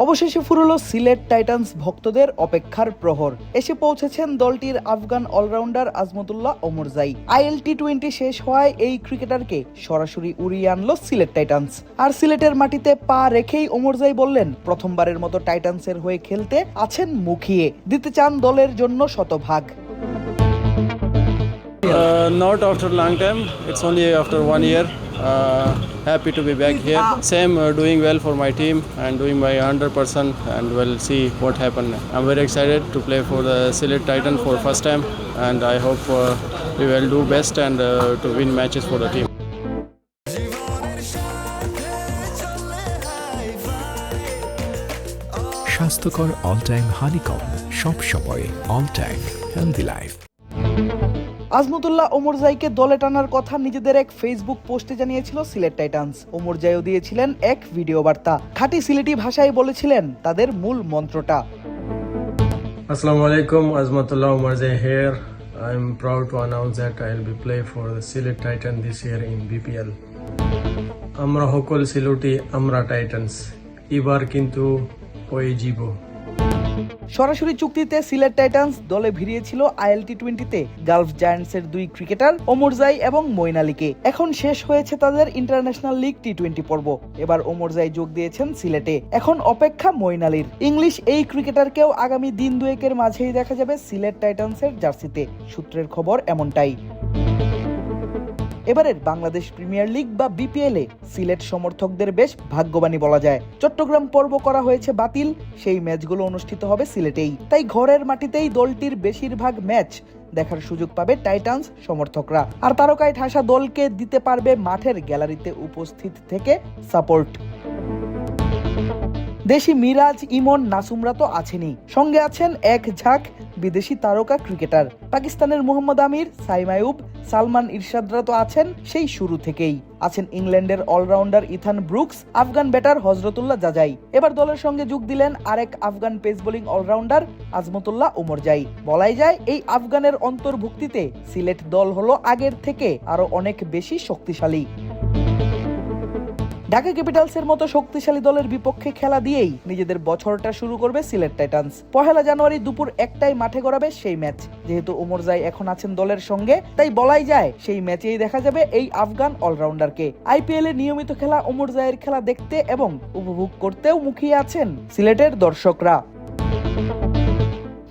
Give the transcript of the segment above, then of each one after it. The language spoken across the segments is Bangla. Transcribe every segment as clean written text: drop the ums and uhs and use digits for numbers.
অবশেষে ফুরলো সিলেট টাইটান্স ভক্তদের অপেক্ষার প্রহর। এসে পৌঁছেছেন দলটির আফগান অলরাউন্ডার আজমতুল্লাহ ওমরজাই। আইএল টি-20 শেষ হওয়ায় এই ক্রিকেটারকে সরাসরি উড়িয়ে আনলো সিলেট টাইটান্স। আর সিলেটের মাটিতে পা রেখেই ওমরজাই বললেন, প্রথমবারের মতো টাইটান্সের হয়ে খেলতে আছেন মুখিয়ে, দিতে চান দলের জন্য শতভাগ। Not after a long time, it's only after 1 year. Happy to be back here. Same, doing well for my team and doing my 100%, and we'll see what happens. I'm very excited to play for the Sylhet Titan for first time, and I hope we will do best and to win matches for the team. স্বাস্থ্যকর অল টাইম হানিকম, সব সময় all time healthy life. Azmatullah ওমরজাইকে দলে টানার কথা নিজেদের এক ফেসবুক পোস্টে জানিয়েছিল সিলেট টাইটান্স। ওমরজাইও দিয়েছিলেন এক ভিডিও বার্তা। খাঁটি সিলেটি ভাষায় বলেছিলেন তাদের মূল মন্ত্রটা। Assalamu alaikum, Azmatullah Omarzai here. I'm proud to announce that I'll be playing for the Sylhet Titan this year in BPL. Amra hokol Siloti Amra Titans. Ibar kintu oye jibo. সরাসরি চুক্তিতে সিলেট টাইটান্স দলে ভিড়িয়েছিল আইএল টি-20-তে গালফ জায়ান্টসের দুই ক্রিকেটার ওমরজাই এবং মঈন আলীকে। এখন শেষ হয়েছে তাদের ইন্টারন্যাশনাল লিগ টি-20 পর্ব। এবার ওমরজাই যোগ দিয়েছেন সিলেটে। এখন অপেক্ষা মঈন আলীর। ইংলিশ এই ক্রিকেটারকেও আগামী দিন দুয়েকের মাঝেই দেখা যাবে সিলেট টাইটান্সের জার্সিতে। সূত্রের খবর এমনটাই। এবারের বাংলাদেশ প্রিমিয়ার লিগ বা বিপিএল এ সিলেট সমর্থকদের বেশ ভাগ্যবানই বলা যায়। চট্টগ্রাম পর্ব করা হয়েছে বাতিল, সেই ম্যাচগুলো অনুষ্ঠিত হবে সিলেটেই। তাই ঘরের মাটিতেই দলটির বেশিরভাগ ম্যাচ দেখার সুযোগ পাবে টাইটান্স সমর্থকরা। আর তারকায় ঠাসা দলকে দিতে পারবে মাঠের গ্যালারিতে উপস্থিত থেকে সাপোর্ট। দেশি মিরাজ, ইমন, নাসুমরা তো আছেনই, সঙ্গে আছেন এক ঝাঁক বিদেশি তারকা ক্রিকেটার। পাকিস্তানের মোহাম্মদ আমির, সাইম আইয়ুব, সালমান ইরশাদরা তো আছেন সেই শুরু থেকেই। আছেন ইংল্যান্ডের allrounder Ethan Brooks, Afghan batter Hazratullah Zazai. এবার দলের সঙ্গে যোগ দিলেন আরেক Afghan pace bowling allrounder Azmatullah Omarzai. বলাই যায় এই আফগানের অন্তর্ভুক্তিতে সিলেট দল হলো আগের থেকে আরো অনেক বেশি শক্তিশালী। ঢাকা ক্যাপিটালসের মতো শক্তিশালী দলের বিপক্ষে খেলা দিয়েই নিজেদের বছরটা শুরু করবে সিলেট টাইটান্স। 1 জানুয়ারি দুপুর 1টায় মাঠে গড়াবে সেই ম্যাচ। যেহেতু ওমরজাই এখন আছেন দলের সঙ্গে, তাই বলাই যায় সেই ম্যাচেই দেখা যাবে এই আফগান অলরাউন্ডারকে। আইপিএল এ নিয়মিত খেলা ওমরজাইয়ের খেলা দেখতে এবং উপভোগ করতেও মুখিয়ে আছেন সিলেটের দর্শকরা।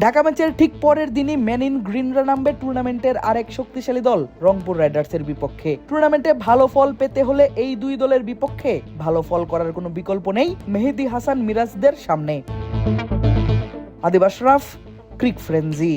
ঢাকা ম্যাচের ঠিক পরের দিনই ম্যান ইন গ্রিনরা নামবে টুর্নামেন্টের আরেক শক্তিশালী দল রংপুর রাইডার্সের বিপক্ষে। টুর্নামেন্টে ভালো ফল পেতে হলে এই দুই দলের বিপক্ষে ভালো ফল করার কোনো বিকল্প নেই মেহেদী হাসান মিরাজদের সামনে। আদিব আশরাফ, ক্রিক ফ্রেন্জি।